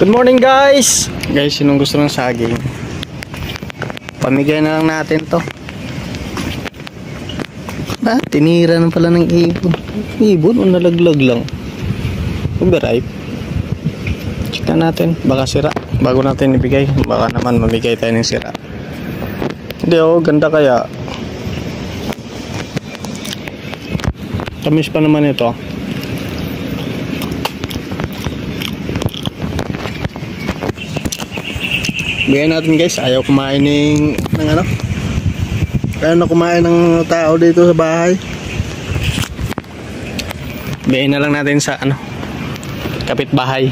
Good morning guys! Guys, sinong gusto ng saging? Pamigay na lang natin to. Tinira na pala ng ibon. Ibon o nalaglag lang? Overripe. Check na natin, baka sira. Bago natin ibigay, baka naman mamigay tayo ng sira. Hindi ganda kaya. Tamis pa naman ito. Bigyan natin guys, ayaw kumain ng ano. Ayaw na kumain ng tao dito sa bahay. Bigyan na lang natin sa kapitbahay.